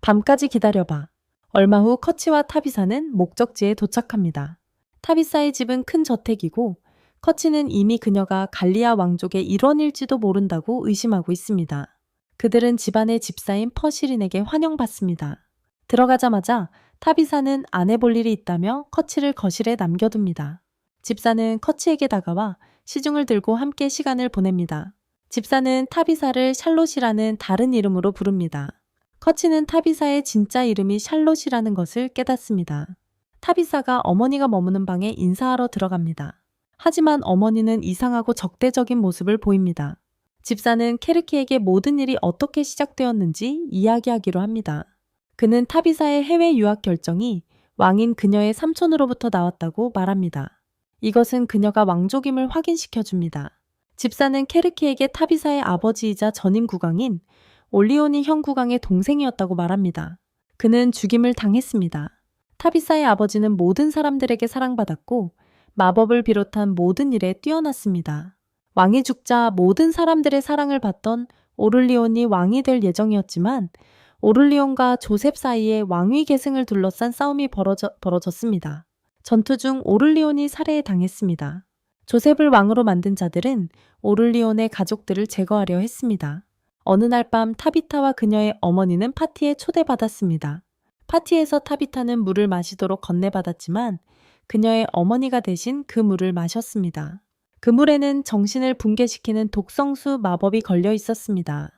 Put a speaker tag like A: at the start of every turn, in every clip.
A: 밤까지 기다려봐. 얼마 후 커치와 타비사는 목적지에 도착합니다. 타비사의 집은 큰 저택이고 커치는 이미 그녀가 갈리아 왕족의 일원일지도 모른다고 의심하고 있습니다. 그들은 집안의 집사인 퍼시린에게 환영받습니다. 들어가자마자 타비사는 안 해볼 일이 있다며 커치를 거실에 남겨둡니다. 집사는 커치에게 다가와 시중을 들고 함께 시간을 보냅니다. 집사는 타비사를 샬롯이라는 다른 이름으로 부릅니다. 커치는 타비사의 진짜 이름이 샬롯이라는 것을 깨닫습니다. 타비사가 어머니가 머무는 방에 인사하러 들어갑니다. 하지만 어머니는 이상하고 적대적인 모습을 보입니다. 집사는 케르키에게 모든 일이 어떻게 시작되었는지 이야기하기로 합니다. 그는 타비사의 해외 유학 결정이 왕인 그녀의 삼촌으로부터 나왔다고 말합니다. 이것은 그녀가 왕족임을 확인시켜줍니다. 집사는 케르키에게 타비사의 아버지이자 전임 국왕인 올리오니 형 국왕의 동생이었다고 말합니다. 그는 죽임을 당했습니다. 타비사의 아버지는 모든 사람들에게 사랑받았고 마법을 비롯한 모든 일에 뛰어났습니다. 왕이 죽자 모든 사람들의 사랑을 받던 오를리온이 왕이 될 예정이었지만 오를리온과 조셉 사이에 왕위 계승을 둘러싼 싸움이 벌어졌습니다. 전투 중 오를리온이 살해에 당했습니다. 조셉을 왕으로 만든 자들은 오를리온의 가족들을 제거하려 했습니다. 어느 날 밤 타비타와 그녀의 어머니는 파티에 초대받았습니다. 파티에서 타비타는 물을 마시도록 건네받았지만 그녀의 어머니가 대신 그 물을 마셨습니다. 그 물에는 정신을 붕괴시키는 독성수 마법이 걸려 있었습니다.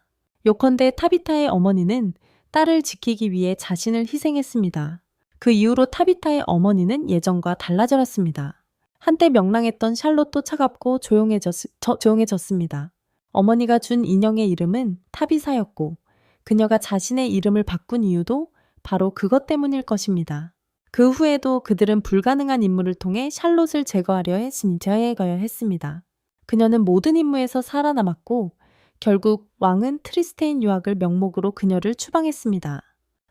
A: 요컨대 타비타의 어머니는 딸을 지키기 위해 자신을 희생했습니다. 그 이후로 타비타의 어머니는 예전과 달라졌습니다. 한때 명랑했던 샬롯도 차갑고 조용해졌습니다. 어머니가 준 인형의 이름은 타비사였고 그녀가 자신의 이름을 바꾼 이유도 바로 그것 때문일 것입니다. 그 후에도 그들은 불가능한 임무를 통해 샬롯을 제거하려 했습니다. 그녀는 모든 임무에서 살아남았고 결국 왕은 트리스테인 유학을 명목으로 그녀를 추방했습니다.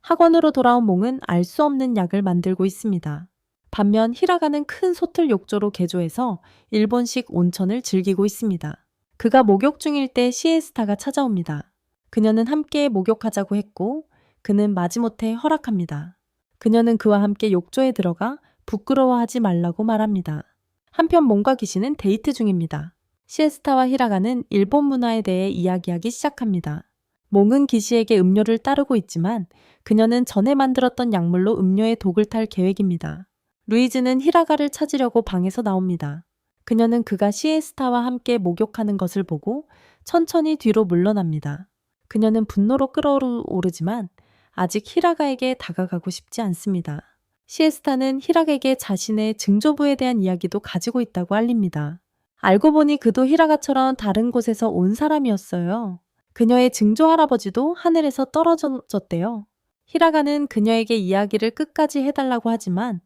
A: 학원으로 돌아온 몽은 알 수 없는 약을 만들고 있습니다. 반면 히라가는 큰 솥을 욕조로 개조해서 일본식 온천을 즐기고 있습니다. 그가 목욕 중일 때 시에스타가 찾아옵니다. 그녀는 함께 목욕하자고 했고 그는 마지못해 허락합니다. 그녀는 그와 함께 욕조에 들어가 부끄러워하지 말라고 말합니다. 한편 몽과 귀신은 데이트 중입니다. 시에스타와 히라가는 일본 문화에 대해 이야기하기 시작합니다. 몽은 귀시에게 음료를 따르고 있지만 그녀는 전에 만들었던 약물로 음료에 독을 탈 계획입니다. 루이즈는 히라가를 찾으려고 방에서 나옵니다. 그녀는 그가 시에스타와 함께 목욕하는 것을 보고 천천히 뒤로 물러납니다. 그녀는 분노로 끓어오르지만 아직 히라가에게 다가가고 싶지 않습니다. 시에스타는 히라가에게 자신의 증조부에 대한 이야기도 가지고 있다고 알립니다. 알고 보니 그도 히라가처럼 다른 곳에서 온 사람이었어요. 그녀의 증조 할아버지도 하늘에서 떨어졌대요. 히라가는 그녀에게 이야기를 끝까지 해달라고 하지만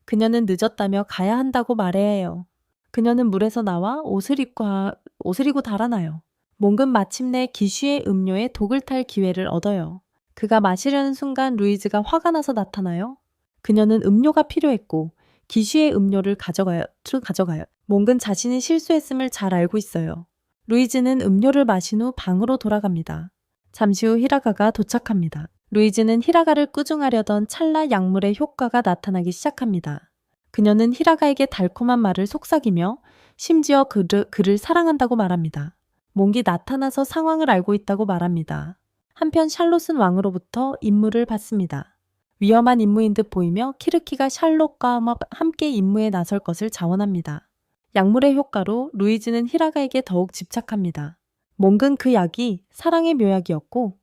A: 그녀는 늦었다며 가야 한다고 말해야 해요. 그녀는 물에서 나와 옷을 입고 달아나요. 몽은 마침내 기슈의 음료에 독을 탈 기회를 얻어요. 그가 마시려는 순간 루이즈가 화가 나서 나타나요. 그녀는 음료가 필요했고 기슈의 음료를 가져가요. 몽은 자신이 실수했음을 잘 알고 있어요. 루이즈는 음료를 마신 후 방으로 돌아갑니다. 잠시 후 히라가가 도착합니다. 루이즈는 히라가를 꾸중하려던 찰나 약물의 효과가 나타나기 시작합니다. 그녀는 히라가에게 달콤한 말을 속삭이며 심지어 그를 사랑한다고 말합니다. 몽이 나타나서 상황을 알고 있다고 말합니다. 한편 샬롯은 왕으로부터 임무를 받습니다. 위험한 임무인 듯 보이며 키르키가 샬롯과 함께 임무에 나설 것을 자원합니다. 약물의 효과로 루이즈는 히라가에게 더욱 집착합니다. 몽은 그 약이 사랑의 묘약이었고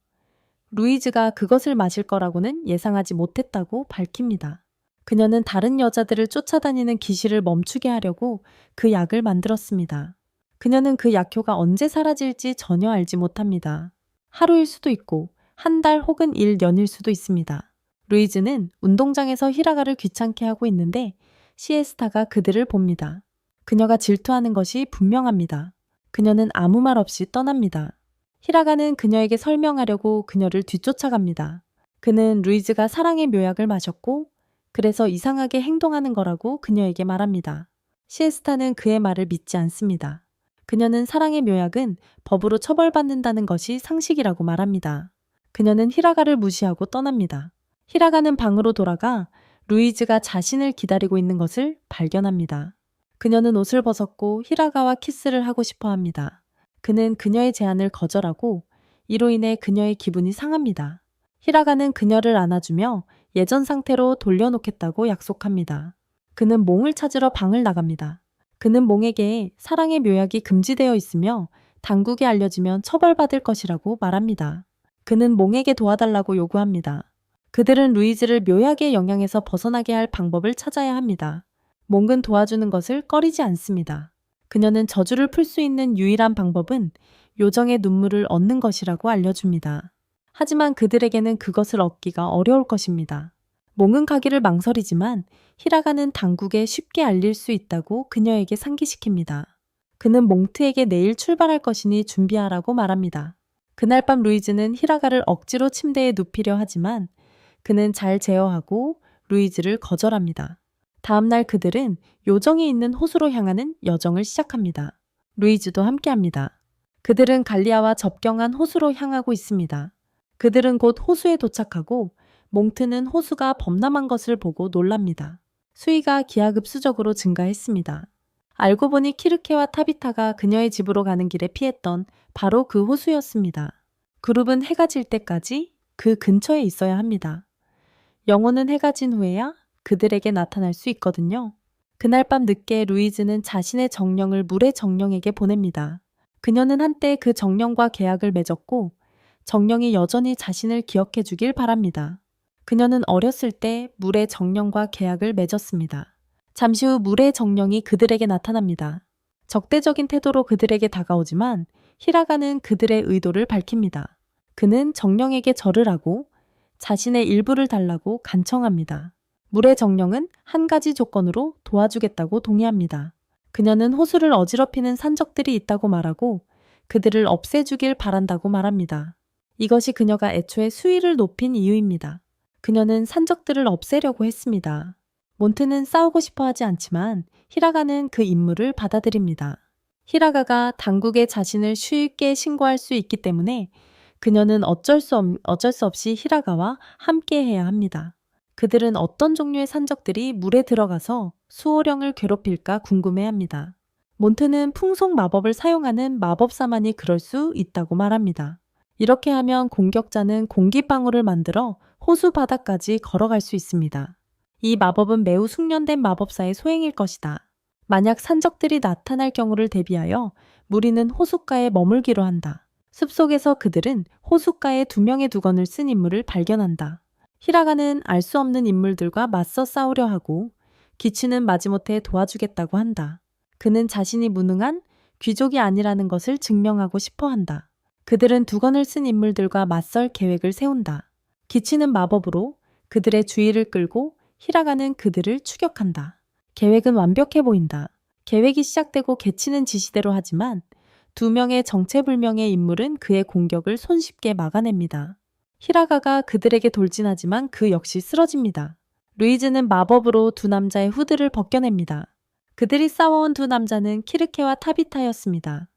A: 루이즈가 그것을 마실 거라고는 예상하지 못했다고 밝힙니다. 그녀는 다른 여자들을 쫓아다니는 기시를 멈추게 하려고 그 약을 만들었습니다. 그녀는 그 약효가 언제 사라질지 전혀 알지 못합니다. 하루일 수도 있고 한 달 혹은 1년일 수도 있습니다. 루이즈는 운동장에서 히라가를 귀찮게 하고 있는데 시에스타가 그들을 봅니다. 그녀가 질투하는 것이 분명합니다. 그녀는 아무 말 없이 떠납니다. 히라가는 그녀에게 설명하려고 그녀를 뒤쫓아갑니다. 그는 루이즈가 사랑의 묘약을 마셨고 그래서 이상하게 행동하는 거라고 그녀에게 말합니다. 시에스타는 그의 말을 믿지 않습니다. 그녀는 사랑의 묘약은 법으로 처벌받는다는 것이 상식이라고 말합니다. 그녀는 히라가를 무시하고 떠납니다. 히라가는 방으로 돌아가 루이즈가 자신을 기다리고 있는 것을 발견합니다. 그녀는 옷을 벗었고 히라가와 키스를 하고 싶어 합니다. 그는 그녀의 제안을 거절하고 이로 인해 그녀의 기분이 상합니다. 히라가는 그녀를 안아주며 예전 상태로 돌려놓겠다고 약속합니다. 그는 몽을 찾으러 방을 나갑니다. 그는 몽에게 사랑의 묘약이 금지되어 있으며 당국에 알려지면 처벌받을 것이라고 말합니다. 그는 몽에게 도와달라고 요구합니다. 그들은 루이즈를 묘약의 영향에서 벗어나게 할 방법을 찾아야 합니다. 몽은 도와주는 것을 꺼리지 않습니다. 그녀는 저주를 풀 수 있는 유일한 방법은 요정의 눈물을 얻는 것이라고 알려줍니다. 하지만 그들에게는 그것을 얻기가 어려울 것입니다. 몽은 가기를 망설이지만 히라가는 당국에 쉽게 알릴 수 있다고 그녀에게 상기시킵니다. 그는 몽트에게 내일 출발할 것이니 준비하라고 말합니다. 그날 밤 루이즈는 히라가를 억지로 침대에 눕히려 하지만 그는 잘 제어하고 루이즈를 거절합니다. 다음날 그들은 요정이 있는 호수로 향하는 여정을 시작합니다. 루이즈도 함께합니다. 그들은 갈리아와 접경한 호수로 향하고 있습니다. 그들은 곧 호수에 도착하고 몽트는 호수가 범람한 것을 보고 놀랍니다. 수위가 기하급수적으로 증가했습니다. 알고 보니 키르케와 타비타가 그녀의 집으로 가는 길에 피했던 바로 그 호수였습니다. 그룹은 해가 질 때까지 그 근처에 있어야 합니다. 영혼은 해가 진 후에야 그들에게 나타날 수 있거든요. 그날 밤 늦게 루이즈는 자신의 정령을 물의 정령에게 보냅니다. 그녀는 한때 그 정령과 계약을 맺었고 정령이 여전히 자신을 기억해 주길 바랍니다. 그녀는 어렸을 때 물의 정령과 계약을 맺었습니다. 잠시 후 물의 정령이 그들에게 나타납니다. 적대적인 태도로 그들에게 다가오지만 히라가는 그들의 의도를 밝힙니다. 그는 정령에게 절을 하고 자신의 일부를 달라고 간청합니다. 물의 정령은 한 가지 조건으로 도와주겠다고 동의합니다. 그녀는 호수를 어지럽히는 산적들이 있다고 말하고 그들을 없애주길 바란다고 말합니다. 이것이 그녀가 애초에 수위를 높인 이유입니다. 그녀는 산적들을 없애려고 했습니다. 몬트는 싸우고 싶어 하지 않지만 히라가는 그 임무를 받아들입니다. 히라가가 당국에 자신을 쉽게 신고할 수 있기 때문에 그녀는 어쩔 수 없이 히라가와 함께 해야 합니다. 그들은 어떤 종류의 산적들이 물에 들어가서 수호령을 괴롭힐까 궁금해합니다. 몬트는 풍속 마법을 사용하는 마법사만이 그럴 수 있다고 말합니다. 이렇게 하면 공격자는 공기방울을 만들어 호수 바닥까지 걸어갈 수 있습니다. 이 마법은 매우 숙련된 마법사의 소행일 것이다. 만약 산적들이 나타날 경우를 대비하여 무리는 호숫가에 머물기로 한다. 숲속에서 그들은 호숫가에 2명의 두건을 쓴 인물을 발견한다. 히라가는 알 수 없는 인물들과 맞서 싸우려 하고 기치는 마지못해 도와주겠다고 한다. 그는 자신이 무능한 귀족이 아니라는 것을 증명하고 싶어 한다. 그들은 두건을 쓴 인물들과 맞설 계획을 세운다. 기치는 마법으로 그들의 주의를 끌고 히라가는 그들을 추격한다. 계획은 완벽해 보인다. 계획이 시작되고 개치는 지시대로 하지만 2명의 정체불명의 인물은 그의 공격을 손쉽게 막아냅니다. 히라가가 그들에게 돌진하지만 그 역시 쓰러집니다. 루이즈는 마법으로 2 남자의 후드를 벗겨냅니다. 그들이 싸워온 2 남자는 키르케와 타비타였습니다.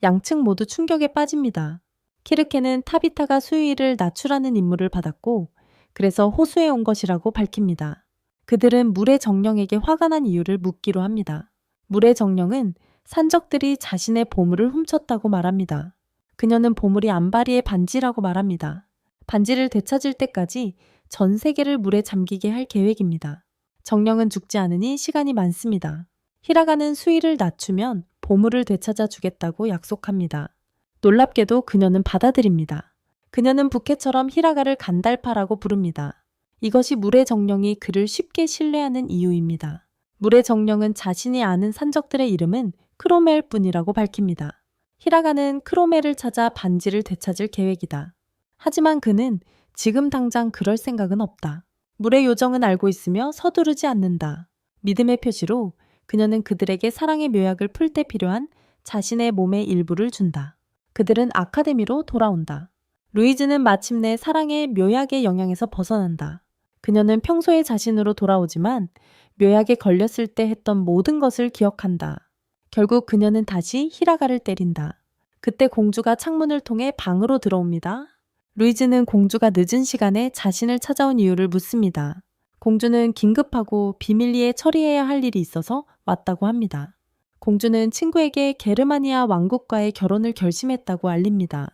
A: 양측 모두 충격에 빠집니다. 키르케는 타비타가 수위를 낮추라는 임무를 받았고 그래서 호수에 온 것이라고 밝힙니다. 그들은 물의 정령에게 화가 난 이유를 묻기로 합니다. 물의 정령은 산적들이 자신의 보물을 훔쳤다고 말합니다. 그녀는 보물이 암바리의 반지라고 말합니다. 반지를 되찾을 때까지 전 세계를 물에 잠기게 할 계획입니다. 정령은 죽지 않으니 시간이 많습니다. 히라가는 수위를 낮추면 보물을 되찾아 주겠다고 약속합니다. 놀랍게도 그녀는 받아들입니다. 그녀는 부캐처럼 히라가를 간달파라고 부릅니다. 이것이 물의 정령이 그를 쉽게 신뢰하는 이유입니다. 물의 정령은 자신이 아는 산적들의 이름은 크로멜 뿐이라고 밝힙니다. 히라가는 크로멜을 찾아 반지를 되찾을 계획이다. 하지만 그는 지금 당장 그럴 생각은 없다. 물의 요정은 알고 있으며 서두르지 않는다. 믿음의 표시로 그녀는 그들에게 사랑의 묘약을 풀 때 필요한 자신의 몸의 일부를 준다. 그들은 아카데미로 돌아온다. 루이즈는 마침내 사랑의 묘약의 영향에서 벗어난다. 그녀는 평소의 자신으로 돌아오지만 묘약에 걸렸을 때 했던 모든 것을 기억한다. 결국 그녀는 다시 히라가를 때린다. 그때 공주가 창문을 통해 방으로 들어옵니다. 루이즈는 공주가 늦은 시간에 자신을 찾아온 이유를 묻습니다. 공주는 긴급하고 비밀리에 처리해야 할 일이 있어서 왔다고 합니다. 공주는 친구에게 게르마니아 왕국과의 결혼을 결심했다고 알립니다.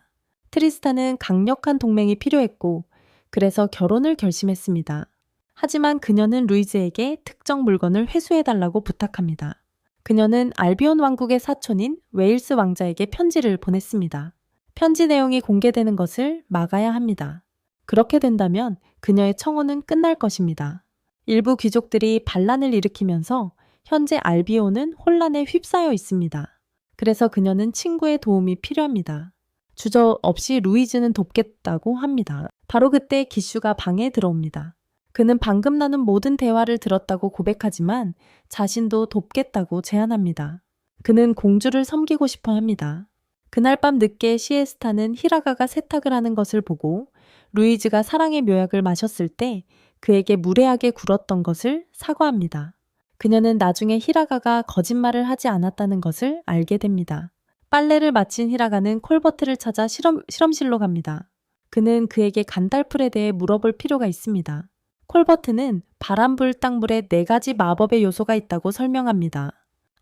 A: 트리스탄은 강력한 동맹이 필요했고 그래서 결혼을 결심했습니다. 하지만 그녀는 루이즈에게 특정 물건을 회수해달라고 부탁합니다. 그녀는 알비온 왕국의 사촌인 웨일스 왕자에게 편지를 보냈습니다. 편지 내용이 공개되는 것을 막아야 합니다. 그렇게 된다면 그녀의 청혼은 끝날 것입니다. 일부 귀족들이 반란을 일으키면서 현재 알비온은 혼란에 휩싸여 있습니다. 그래서 그녀는 친구의 도움이 필요합니다. 주저없이 루이즈는 돕겠다고 합니다. 바로 그때 기슈가 방에 들어옵니다. 그는 방금 나눈 모든 대화를 들었다고 고백하지만 자신도 돕겠다고 제안합니다. 그는 공주를 섬기고 싶어 합니다. 그날 밤 늦게 시에스타는 히라가가 세탁을 하는 것을 보고 루이즈가 사랑의 묘약을 마셨을 때 그에게 무례하게 굴었던 것을 사과합니다. 그녀는 나중에 히라가가 거짓말을 하지 않았다는 것을 알게 됩니다. 빨래를 마친 히라가는 콜버트를 찾아 실험실로 갑니다. 그는 그에게 간달풀에 대해 물어볼 필요가 있습니다. 콜버트는 바람불 땅불에 4가지 마법의 요소가 있다고 설명합니다.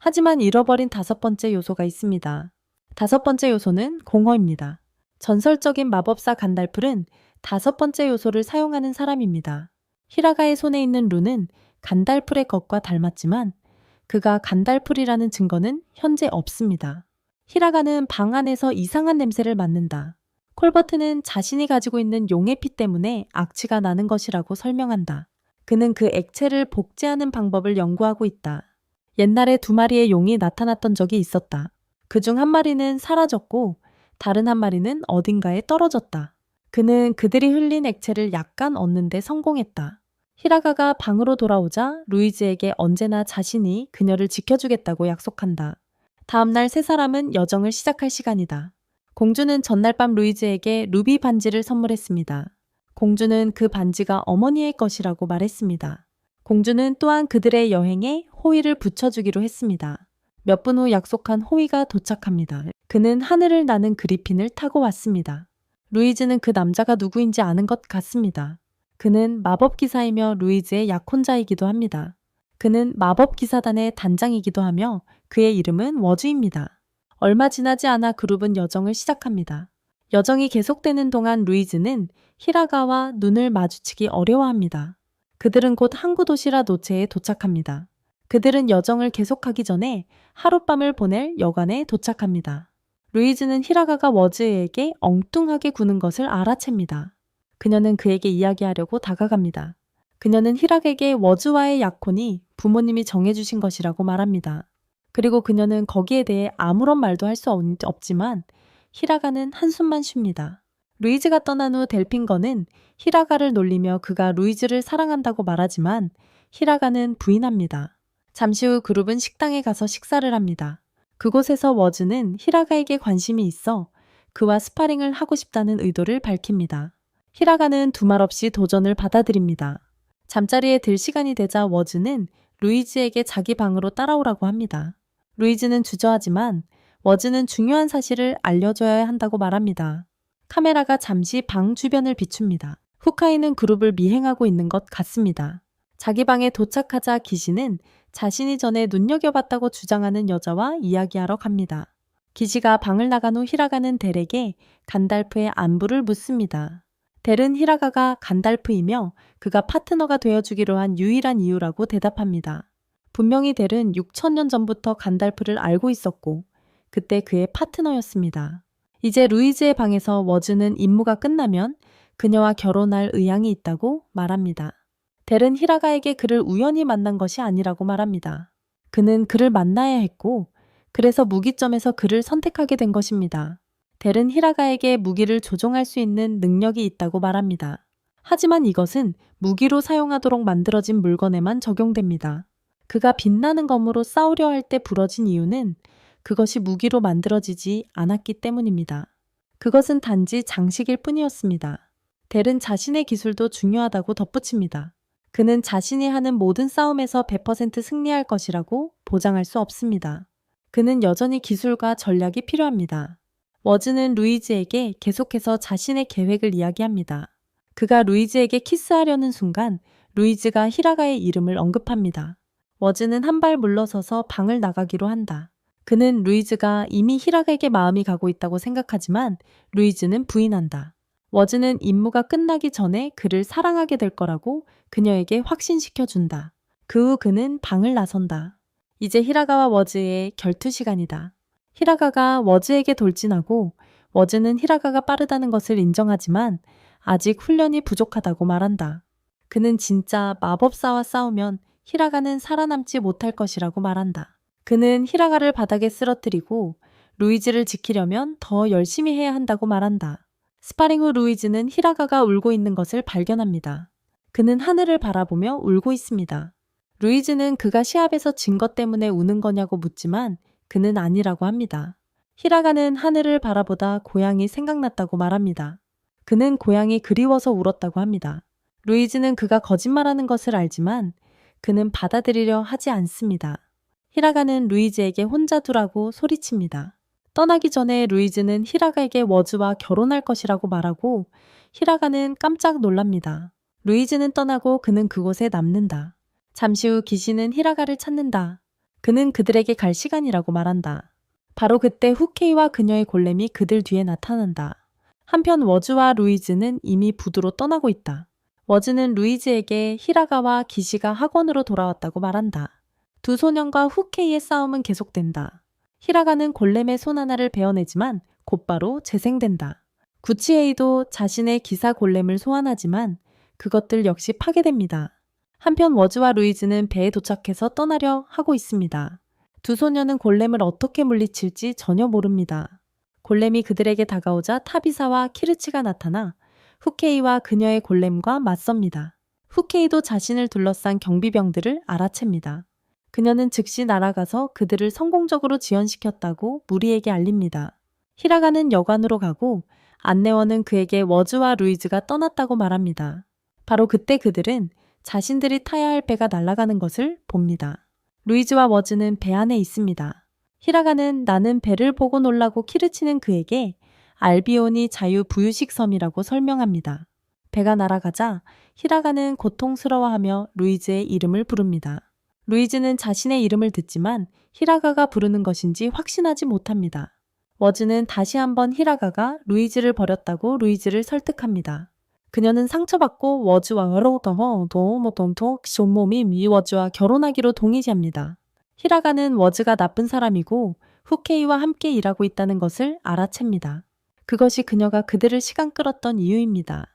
A: 하지만 잃어버린 5번째 요소가 있습니다. 5번째 요소는 공허입니다. 전설적인 마법사 간달풀은 5번째 요소를 사용하는 사람입니다. 히라가의 손에 있는 룬은 간달풀의 것과 닮았지만 그가 간달풀이라는 증거는 현재 없습니다. 히라가는 방 안에서 이상한 냄새를 맡는다. 콜버트는 자신이 가지고 있는 용의 피 때문에 악취가 나는 것이라고 설명한다. 그는 그 액체를 복제하는 방법을 연구하고 있다. 옛날에 2마리의 용이 나타났던 적이 있었다. 그중 한 마리는 사라졌고 다른 한 마리는 어딘가에 떨어졌다. 그는 그들이 흘린 액체를 약간 얻는데 성공했다. 히라가가 방으로 돌아오자 루이즈에게 언제나 자신이 그녀를 지켜주겠다고 약속한다. 다음날 3사람은 여정을 시작할 시간이다. 공주는 전날 밤 루이즈에게 루비 반지를 선물했습니다. 공주는 그 반지가 어머니의 것이라고 말했습니다. 공주는 또한 그들의 여행에 호의를 붙여주기로 했습니다. 몇 분 후 약속한 호의가 도착합니다. 그는 하늘을 나는 그리핀을 타고 왔습니다. 루이즈는 그 남자가 누구인지 아는 것 같습니다. 그는 마법기사이며 루이즈의 약혼자이기도 합니다. 그는 마법기사단의 단장이기도 하며 그의 이름은 워즈입니다. 얼마 지나지 않아 그룹은 여정을 시작합니다. 여정이 계속되는 동안 루이즈는 히라가와 눈을 마주치기 어려워합니다. 그들은 곧 항구 도시라 노체에 도착합니다. 그들은 여정을 계속하기 전에 하룻밤을 보낼 여관에 도착합니다. 루이즈는 히라가가 워즈에게 엉뚱하게 구는 것을 알아챕니다. 그녀는 그에게 이야기하려고 다가갑니다. 그녀는 히라가에게 워즈와의 약혼이 부모님이 정해주신 것이라고 말합니다. 그리고 그녀는 거기에 대해 아무런 말도 할 수 없지만 히라가는 한숨만 쉽니다. 루이즈가 떠난 후 델핑거는 히라가를 놀리며 그가 루이즈를 사랑한다고 말하지만 히라가는 부인합니다. 잠시 후 그룹은 식당에 가서 식사를 합니다. 그곳에서 워즈는 히라가에게 관심이 있어 그와 스파링을 하고 싶다는 의도를 밝힙니다. 히라가는 두말 없이 도전을 받아들입니다. 잠자리에 들 시간이 되자 워즈는 루이즈에게 자기 방으로 따라오라고 합니다. 루이즈는 주저하지만 워즈는 중요한 사실을 알려줘야 한다고 말합니다. 카메라가 잠시 방 주변을 비춥니다. 후카이는 그룹을 미행하고 있는 것 같습니다. 자기 방에 도착하자 기시는 자신이 전에 눈여겨봤다고 주장하는 여자와 이야기하러 갑니다. 기시가 방을 나간 후 히라가는 델에게 간달프의 안부를 묻습니다. 델은 히라가가 간달프이며 그가 파트너가 되어주기로 한 유일한 이유라고 대답합니다. 분명히 델은 6,000년 전부터 간달프를 알고 있었고 그때 그의 파트너였습니다. 이제 루이즈의 방에서 워즈는 임무가 끝나면 그녀와 결혼할 의향이 있다고 말합니다. 델은 히라가에게 그를 우연히 만난 것이 아니라고 말합니다. 그는 그를 만나야 했고 그래서 무기점에서 그를 선택하게 된 것입니다. 델은 히라가에게 무기를 조종할 수 있는 능력이 있다고 말합니다. 하지만 이것은 무기로 사용하도록 만들어진 물건에만 적용됩니다. 그가 빛나는 검으로 싸우려 할 때 부러진 이유는 그것이 무기로 만들어지지 않았기 때문입니다. 그것은 단지 장식일 뿐이었습니다. 델은 자신의 기술도 중요하다고 덧붙입니다. 그는 자신이 하는 모든 싸움에서 100% 승리할 것이라고 보장할 수 없습니다. 그는 여전히 기술과 전략이 필요합니다. 워즈는 루이즈에게 계속해서 자신의 계획을 이야기합니다. 그가 루이즈에게 키스하려는 순간 루이즈가 히라가의 이름을 언급합니다. 워즈는 한 발 물러서서 방을 나가기로 한다. 그는 루이즈가 이미 히라가에게 마음이 가고 있다고 생각하지만 루이즈는 부인한다. 워즈는 임무가 끝나기 전에 그를 사랑하게 될 거라고 그녀에게 확신시켜준다. 그 후 그는 방을 나선다. 이제 히라가와 워즈의 결투 시간이다. 히라가가 워즈에게 돌진하고 워즈는 히라가가 빠르다는 것을 인정하지만 아직 훈련이 부족하다고 말한다. 그는 진짜 마법사와 싸우면 히라가는 살아남지 못할 것이라고 말한다. 그는 히라가를 바닥에 쓰러뜨리고 루이즈를 지키려면 더 열심히 해야 한다고 말한다. 스파링 후 루이즈는 히라가가 울고 있는 것을 발견합니다. 그는 하늘을 바라보며 울고 있습니다. 루이즈는 그가 시합에서 진 것 때문에 우는 거냐고 묻지만 그는 아니라고 합니다. 히라가는 하늘을 바라보다 고향이 생각났다고 말합니다. 그는 고향이 그리워서 울었다고 합니다. 루이즈는 그가 거짓말하는 것을 알지만 그는 받아들이려 하지 않습니다. 히라가는 루이즈에게 혼자 두라고 소리칩니다. 떠나기 전에 루이즈는 히라가에게 워즈와 결혼할 것이라고 말하고 히라가는 깜짝 놀랍니다. 루이즈는 떠나고 그는 그곳에 남는다. 잠시 후 귀신은 히라가를 찾는다. 그는 그들에게 갈 시간이라고 말한다. 바로 그때 후케이와 그녀의 골렘이 그들 뒤에 나타난다. 한편 워즈와 루이즈는 이미 부두로 떠나고 있다. 워즈는 루이즈에게 히라가와 기시가 학원으로 돌아왔다고 말한다. 두 소년과 후케이의 싸움은 계속된다. 히라가는 골렘의 손 하나를 베어내지만 곧바로 재생된다. 구치에이도 자신의 기사 골렘을 소환하지만 그것들 역시 파괴됩니다. 한편 워즈와 루이즈는 배에 도착해서 떠나려 하고 있습니다. 두 소년은 골렘을 어떻게 물리칠지 전혀 모릅니다. 골렘이 그들에게 다가오자 타비사와 키르치가 나타나 후케이와 그녀의 골렘과 맞섭니다. 후케이도 자신을 둘러싼 경비병들을 알아챕니다. 그녀는 즉시 날아가서 그들을 성공적으로 지원시켰다고 무리에게 알립니다. 히라가는 여관으로 가고 안내원은 그에게 워즈와 루이즈가 떠났다고 말합니다. 바로 그때 그들은 자신들이 타야 할 배가 날아가는 것을 봅니다. 루이즈와 워즈는 배 안에 있습니다. 히라가는 나는 배를 보고 놀라고 키르치는 그에게 알비온이 자유부유식 섬이라고 설명합니다. 배가 날아가자 히라가는 고통스러워하며 루이즈의 이름을 부릅니다. 루이즈는 자신의 이름을 듣지만 히라가가 부르는 것인지 확신하지 못합니다. 워즈는 다시 한번 히라가가 루이즈를 버렸다고 루이즈를 설득합니다. 그녀는 상처받고 워즈와 워즈와 결혼하기로 동의합니다. 히라가는 워즈가 나쁜 사람이고 후케이와 함께 일하고 있다는 것을 알아챕니다. 그것이 그녀가 그들을 시간 끌었던 이유입니다.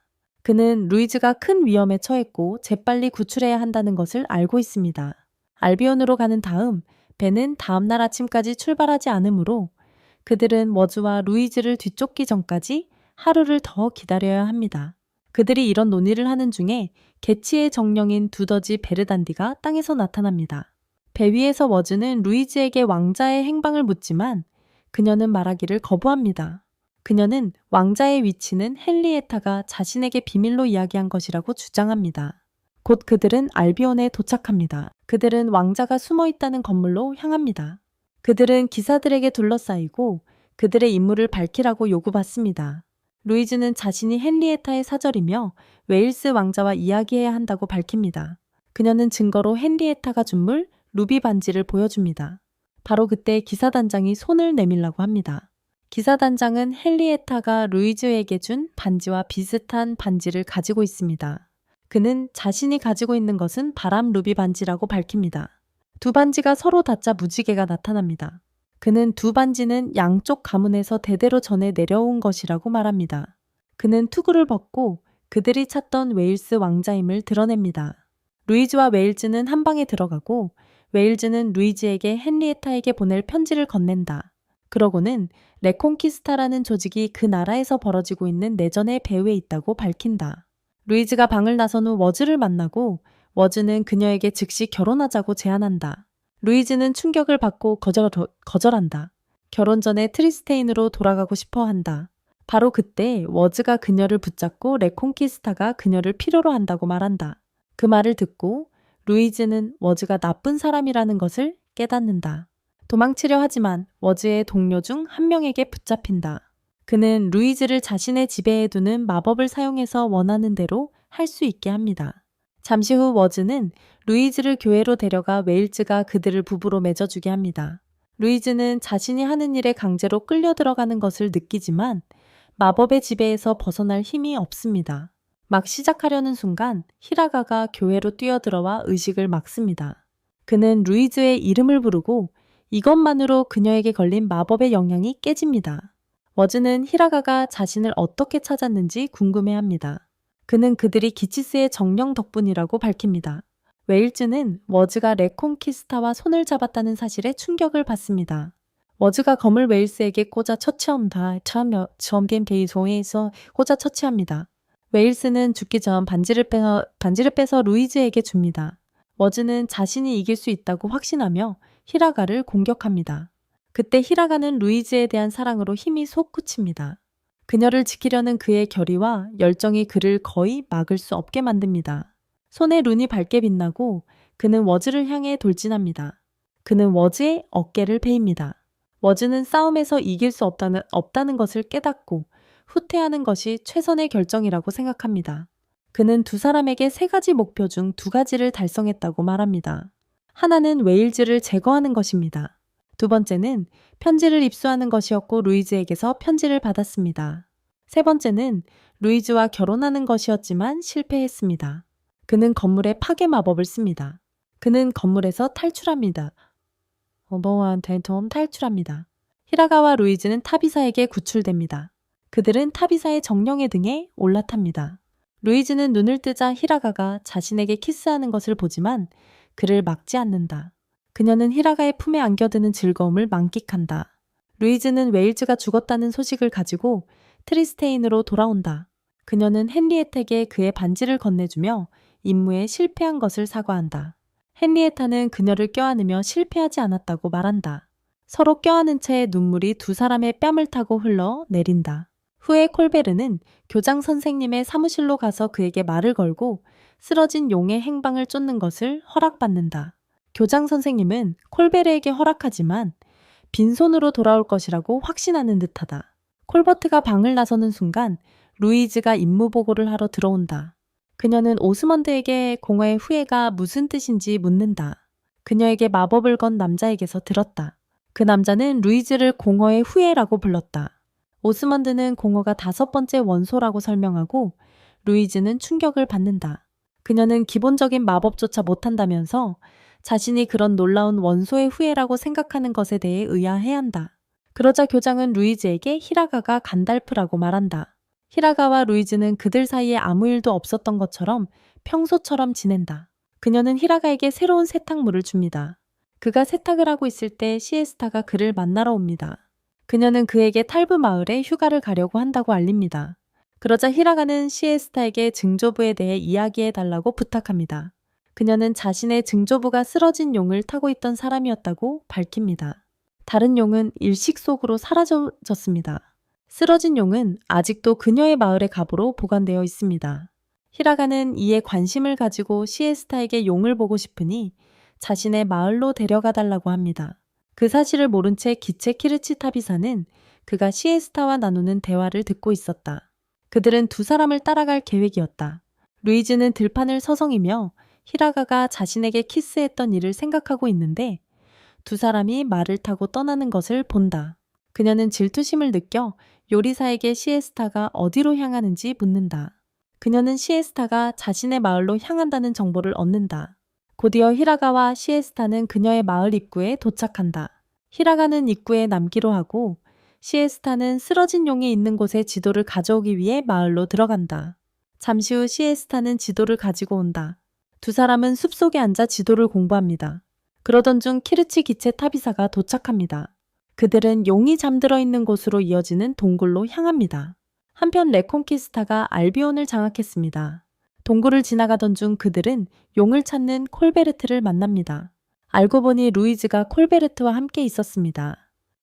A: 그는 루이즈가 큰 위험에 처했고 재빨리 구출해야 한다는 것을 알고 있습니다. 알비온으로 가는 다음 배는 다음날 아침까지 출발하지 않으므로 그들은 워즈와 루이즈를 뒤쫓기 전까지 하루를 더 기다려야 합니다. 그들이 이런 논의를 하는 중에 개치의 정령인 두더지 베르단디가 땅에서 나타납니다. 배 위에서 워즈는 루이즈에게 왕자의 행방을 묻지만 그녀는 말하기를 거부합니다. 그녀는 왕자의 위치는 헨리에타가 자신에게 비밀로 이야기한 것이라고 주장합니다. 곧 그들은 알비온에 도착합니다. 그들은 왕자가 숨어 있다는 건물로 향합니다. 그들은 기사들에게 둘러싸이고 그들의 임무를 밝히라고 요구받습니다. 루이즈는 자신이 헨리에타의 사절이며 웨일스 왕자와 이야기해야 한다고 밝힙니다. 그녀는 증거로 헨리에타가 준 물 루비 반지를 보여줍니다. 바로 그때 기사단장이 손을 내밀라고 합니다. 기사단장은 헨리에타가 루이즈에게 준 반지와 비슷한 반지를 가지고 있습니다. 그는 자신이 가지고 있는 것은 바람 루비 반지라고 밝힙니다. 두 반지가 서로 닿자 무지개가 나타납니다. 그는 두 반지는 양쪽 가문에서 대대로 전해 내려온 것이라고 말합니다. 그는 투구를 벗고 그들이 찾던 웨일스 왕자임을 드러냅니다. 루이즈와 웨일즈는 한 방에 들어가고 웨일즈는 루이즈에게 헨리에타에게 보낼 편지를 건넨다. 그러고는 레콩키스타라는 조직이 그 나라에서 벌어지고 있는 내전의 배후에 있다고 밝힌다. 루이즈가 방을 나선 후 워즈를 만나고 워즈는 그녀에게 즉시 결혼하자고 제안한다. 루이즈는 충격을 받고 거절한다. 결혼 전에 트리스테인으로 돌아가고 싶어 한다. 바로 그때 워즈가 그녀를 붙잡고 레콩키스타가 그녀를 필요로 한다고 말한다. 그 말을 듣고 루이즈는 워즈가 나쁜 사람이라는 것을 깨닫는다. 도망치려 하지만 워즈의 동료 중 한 명에게 붙잡힌다. 그는 루이즈를 자신의 지배에 두는 마법을 사용해서 원하는 대로 할 수 있게 합니다. 잠시 후 워즈는 루이즈를 교회로 데려가 웨일즈가 그들을 부부로 맺어주게 합니다. 루이즈는 자신이 하는 일에 강제로 끌려 들어가는 것을 느끼지만 마법의 지배에서 벗어날 힘이 없습니다. 막 시작하려는 순간 히라가가 교회로 뛰어들어와 의식을 막습니다. 그는 루이즈의 이름을 부르고 이것만으로 그녀에게 걸린 마법의 영향이 깨집니다. 워즈는 히라가가 자신을 어떻게 찾았는지 궁금해합니다. 그는 그들이 기치스의 정령 덕분이라고 밝힙니다. 웨일즈는 워즈가 레콘키스타와 손을 잡았다는 사실에 충격을 받습니다. 워즈가 검을 웨일스에게 꽂아 처치한다. 점겜 게이소에서 꽂아 처치합니다. 웨일스는 죽기 전 반지를 빼서 루이즈에게 줍니다. 워즈는 자신이 이길 수 있다고 확신하며 히라가를 공격합니다. 그때 히라가는 루이즈에 대한 사랑으로 힘이 솟구칩니다. 그녀를 지키려는 그의 결의와 열정이 그를 거의 막을 수 없게 만듭니다. 손에 룬이 밝게 빛나고 그는 워즈를 향해 돌진합니다. 그는 워즈의 어깨를 베입니다. 워즈는 싸움에서 이길 수 없다는 것을 깨닫고 후퇴하는 것이 최선의 결정이라고 생각합니다. 그는 두 사람에게 3가지 목표 중 2가지를 달성했다고 말합니다. 하나는 웨일즈를 제거하는 것입니다. 두 번째는 편지를 입수하는 것이었고 루이즈에게서 편지를 받았습니다. 3번째는 루이즈와 결혼하는 것이었지만 실패했습니다. 그는 건물에 파괴 마법을 씁니다. 그는 건물에서 탈출합니다. 탈출합니다. 히라가와 루이즈는 타비사에게 구출됩니다. 그들은 타비사의 정령의 등에 올라탑니다. 루이즈는 눈을 뜨자 히라가가 자신에게 키스하는 것을 보지만 그를 막지 않는다. 그녀는 히라가의 품에 안겨드는 즐거움을 만끽한다. 루이즈는 웨일즈가 죽었다는 소식을 가지고 트리스테인으로 돌아온다. 그녀는 헨리에테에게 그의 반지를 건네주며 임무에 실패한 것을 사과한다. 헨리에타는 그녀를 껴안으며 실패하지 않았다고 말한다. 서로 껴안은 채 눈물이 두 사람의 뺨을 타고 흘러 내린다. 후에 콜베르는 교장 선생님의 사무실로 가서 그에게 말을 걸고 쓰러진 용의 행방을 쫓는 것을 허락받는다. 교장 선생님은 콜베르에게 허락하지만 빈손으로 돌아올 것이라고 확신하는 듯하다. 콜버트가 방을 나서는 순간 루이즈가 임무 보고를 하러 들어온다. 그녀는 오스먼드에게 공허의 후예가 무슨 뜻인지 묻는다. 그녀에게 마법을 건 남자에게서 들었다. 그 남자는 루이즈를 공허의 후예라고 불렀다. 오스먼드는 공허가 5번째 원소라고 설명하고 루이즈는 충격을 받는다. 그녀는 기본적인 마법조차 못한다면서 자신이 그런 놀라운 원소의 후예라고 생각하는 것에 대해 의아해한다. 그러자 교장은 루이즈에게 히라가가 간달프라고 말한다. 히라가와 루이즈는 그들 사이에 아무 일도 없었던 것처럼 평소처럼 지낸다. 그녀는 히라가에게 새로운 세탁물을 줍니다. 그가 세탁을 하고 있을 때 시에스타가 그를 만나러 옵니다. 그녀는 그에게 탈브 마을에 휴가를 가려고 한다고 알립니다. 그러자 히라가는 시에스타에게 증조부에 대해 이야기해달라고 부탁합니다. 그녀는 자신의 증조부가 쓰러진 용을 타고 있던 사람이었다고 밝힙니다. 다른 용은 일식 속으로 사라졌습니다. 쓰러진 용은 아직도 그녀의 마을의 갑으로 보관되어 있습니다. 히라가는 이에 관심을 가지고 시에스타에게 용을 보고 싶으니 자신의 마을로 데려가 달라고 합니다. 그 사실을 모른 채 기체 키르치 타비사는 그가 시에스타와 나누는 대화를 듣고 있었다. 그들은 두 사람을 따라갈 계획이었다. 루이즈는 들판을 서성이며 히라가가 자신에게 키스했던 일을 생각하고 있는데 두 사람이 말을 타고 떠나는 것을 본다. 그녀는 질투심을 느껴 요리사에게 시에스타가 어디로 향하는지 묻는다. 그녀는 시에스타가 자신의 마을로 향한다는 정보를 얻는다. 곧이어 히라가와 시에스타는 그녀의 마을 입구에 도착한다. 히라가는 입구에 남기로 하고 시에스타는 쓰러진 용이 있는 곳에 지도를 가져오기 위해 마을로 들어간다. 잠시 후 시에스타는 지도를 가지고 온다. 두 사람은 숲속에 앉아 지도를 공부합니다. 그러던 중 키르치 기체 타비사가 도착합니다. 그들은 용이 잠들어 있는 곳으로 이어지는 동굴로 향합니다. 한편 레콘키스타가 알비온을 장악했습니다. 동굴을 지나가던 중 그들은 용을 찾는 콜베르트를 만납니다. 알고 보니 루이즈가 콜베르트와 함께 있었습니다.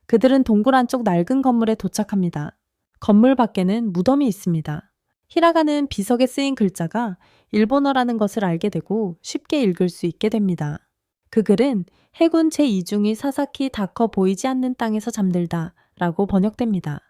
A: 그들은 동굴 안쪽 낡은 건물에 도착합니다. 건물 밖에는 무덤이 있습니다. 히라가는 비석에 쓰인 글자가 일본어라는 것을 알게 되고 쉽게 읽을 수 있게 됩니다. 그 글은 해군 제2중이 사사키 닿거 보이지 않는 땅에서 잠들다 라고 번역됩니다.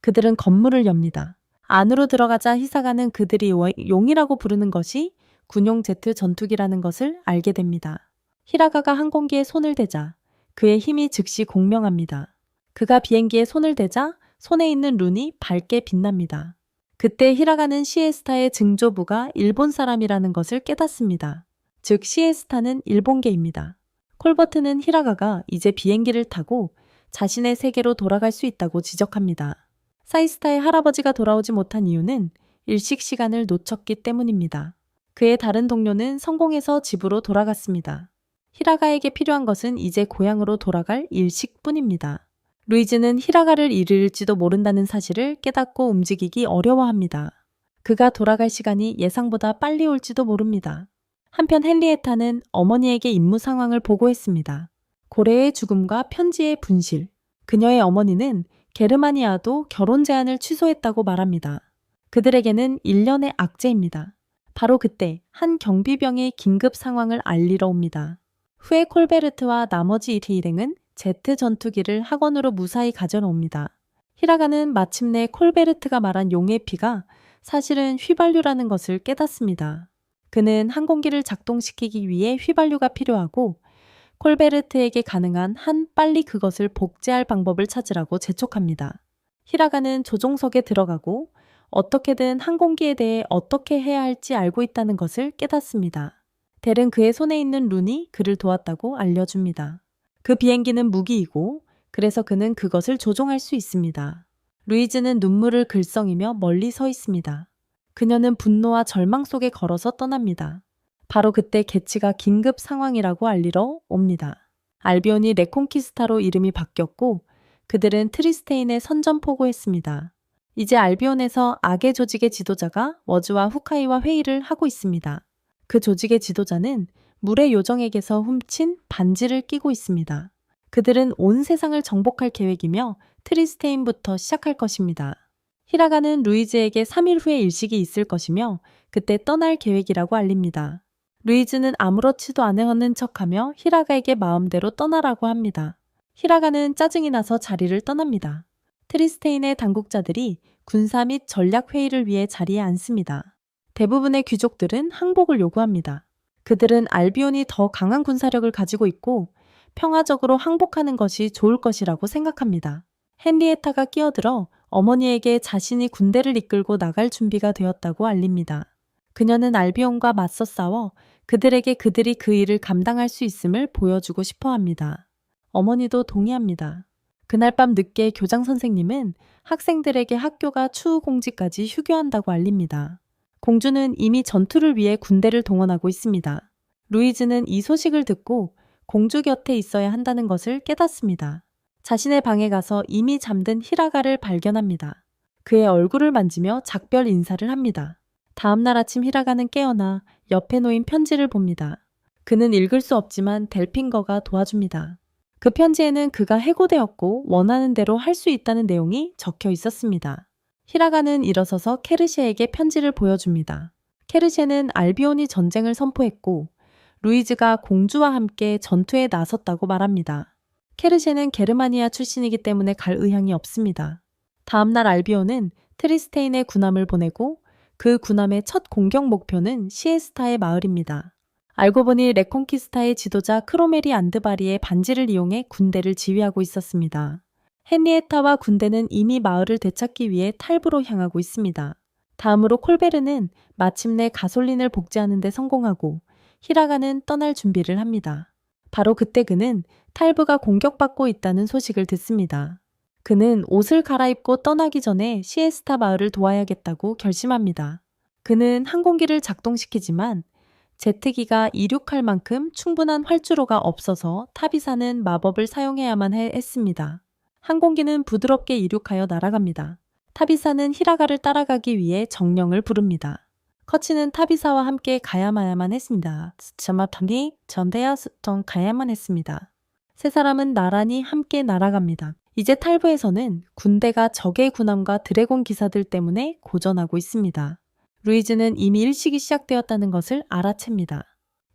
A: 그들은 건물을 엽니다. 안으로 들어가자 히사가는 그들이 용이라고 부르는 것이 군용 제트 전투기라는 것을 알게 됩니다. 히라가가 항공기에 손을 대자 그의 힘이 즉시 공명합니다. 그가 비행기에 손을 대자 손에 있는 룬이 밝게 빛납니다. 그때 히라가는 시에스타의 증조부가 일본 사람이라는 것을 깨닫습니다. 즉 시에스타는 일본계입니다. 콜버트는 히라가가 이제 비행기를 타고 자신의 세계로 돌아갈 수 있다고 지적합니다. 사이스타의 할아버지가 돌아오지 못한 이유는 일식 시간을 놓쳤기 때문입니다. 그의 다른 동료는 성공해서 집으로 돌아갔습니다. 히라가에게 필요한 것은 이제 고향으로 돌아갈 일식뿐입니다. 루이즈는 히라가를 잃을지도 모른다는 사실을 깨닫고 움직이기 어려워합니다. 그가 돌아갈 시간이 예상보다 빨리 올지도 모릅니다. 한편 헨리에타는 어머니에게 임무 상황을 보고했습니다. 고래의 죽음과 편지의 분실. 그녀의 어머니는 게르마니아도 결혼 제안을 취소했다고 말합니다. 그들에게는 1년의 악재입니다. 바로 그때 한 경비병이 긴급 상황을 알리러 옵니다. 후에 콜베르트와 나머지 일행은 제트 전투기를 학원으로 무사히 가져옵니다. 히라가는 마침내 콜베르트가 말한 용의 피가 사실은 휘발유라는 것을 깨닫습니다. 그는 항공기를 작동시키기 위해 휘발유가 필요하고 콜베르트에게 가능한 한 빨리 그것을 복제할 방법을 찾으라고 재촉합니다. 히라가는 조종석에 들어가고 어떻게든 항공기에 대해 어떻게 해야 할지 알고 있다는 것을 깨닫습니다. 델은 그의 손에 있는 룬이 그를 도왔다고 알려줍니다. 그 비행기는 무기이고 그래서 그는 그것을 조종할 수 있습니다. 루이즈는 눈물을 글썽이며 멀리 서 있습니다. 그녀는 분노와 절망 속에 걸어서 떠납니다. 바로 그때 게치가 긴급 상황이라고 알리러 옵니다. 알비온이 레콘키스타로 이름이 바뀌었고 그들은 트리스테인에 선전포고했습니다. 이제 알비온에서 악의 조직의 지도자가 워즈와 후카이와 회의를 하고 있습니다. 그 조직의 지도자는 물의 요정에게서 훔친 반지를 끼고 있습니다. 그들은 온 세상을 정복할 계획이며 트리스테인부터 시작할 것입니다. 히라가는 루이즈에게 3일 후에 일식이 있을 것이며 그때 떠날 계획이라고 알립니다. 루이즈는 아무렇지도 않은 척하며 히라가에게 마음대로 떠나라고 합니다. 히라가는 짜증이 나서 자리를 떠납니다. 트리스테인의 당국자들이 군사 및 전략 회의를 위해 자리에 앉습니다. 대부분의 귀족들은 항복을 요구합니다. 그들은 알비온이 더 강한 군사력을 가지고 있고 평화적으로 항복하는 것이 좋을 것이라고 생각합니다. 헨리에타가 끼어들어 어머니에게 자신이 군대를 이끌고 나갈 준비가 되었다고 알립니다. 그녀는 알비온과 맞서 싸워 그들에게 그들이 그 일을 감당할 수 있음을 보여주고 싶어 합니다. 어머니도 동의합니다. 그날 밤 늦게 교장 선생님은 학생들에게 학교가 추후 공지까지 휴교한다고 알립니다. 공주는 이미 전투를 위해 군대를 동원하고 있습니다. 루이즈는 이 소식을 듣고 공주 곁에 있어야 한다는 것을 깨닫습니다. 자신의 방에 가서 이미 잠든 히라가를 발견합니다. 그의 얼굴을 만지며 작별 인사를 합니다. 다음 날 아침 히라가는 깨어나 옆에 놓인 편지를 봅니다. 그는 읽을 수 없지만 델핑거가 도와줍니다. 그 편지에는 그가 해고되었고 원하는 대로 할 수 있다는 내용이 적혀 있었습니다. 히라가는 일어서서 케르시에게 편지를 보여줍니다. 케르시는 알비온이 전쟁을 선포했고 루이즈가 공주와 함께 전투에 나섰다고 말합니다. 케르시는 게르마니아 출신이기 때문에 갈 의향이 없습니다. 다음날 알비온은 트리스테인의 군함을 보내고 그 군함의 첫 공격 목표는 시에스타의 마을입니다. 알고 보니 레콘키스타의 지도자 크로메리 안드바리의 반지를 이용해 군대를 지휘하고 있었습니다. 헨리에타와 군대는 이미 마을을 되찾기 위해 탈부로 향하고 있습니다. 다음으로 콜베르는 마침내 가솔린을 복제하는 데 성공하고 히라가는 떠날 준비를 합니다. 바로 그때 그는 탈부가 공격받고 있다는 소식을 듣습니다. 그는 옷을 갈아입고 떠나기 전에 시에스타 마을을 도와야겠다고 결심합니다. 그는 항공기를 작동시키지만 제트기가 이륙할 만큼 충분한 활주로가 없어서 타비사는 마법을 사용해야만 했습니다. 항공기는 부드럽게 이륙하여 날아갑니다. 타비사는 히라가를 따라가기 위해 정령을 부릅니다. 커치는 타비사와 함께 가야만 했습니다. 점압함이 전대야스턴 가야만 했습니다. 세 사람은 나란히 함께 날아갑니다. 이제 탈부에서는 군대가 적의 군함과 드래곤 기사들 때문에 고전하고 있습니다. 루이즈는 이미 일식이 시작되었다는 것을 알아챕니다.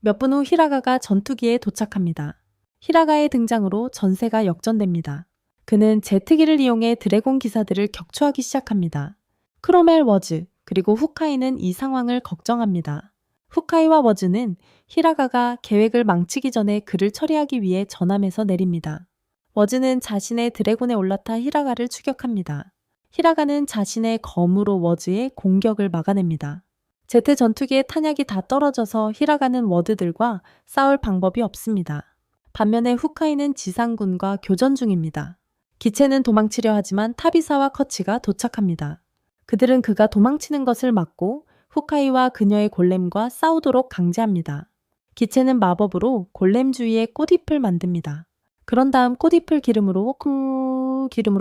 A: 몇 분 후 히라가가 전투기에 도착합니다. 히라가의 등장으로 전세가 역전됩니다. 그는 제트기를 이용해 드래곤 기사들을 격추하기 시작합니다. 크로멜, 워즈, 그리고 후카이는 이 상황을 걱정합니다. 후카이와 워즈는 히라가가 계획을 망치기 전에 그를 처리하기 위해 전함에서 내립니다. 워즈는 자신의 드래곤에 올라타 히라가를 추격합니다. 히라가는 자신의 검으로 워즈의 공격을 막아냅니다. 제트 전투기의 탄약이 다 떨어져서 히라가는 워드들과 싸울 방법이 없습니다. 반면에 후카이는 지상군과 교전 중입니다. 기체는 도망치려 하지만 타비사와 커치가 도착합니다. 그들은 그가 도망치는 것을 막고 후카이와 그녀의 골렘과 싸우도록 강제합니다. 기체는 마법으로 골렘 주위에 꽃잎을 만듭니다. 그런 다음 꽃잎을 기름으로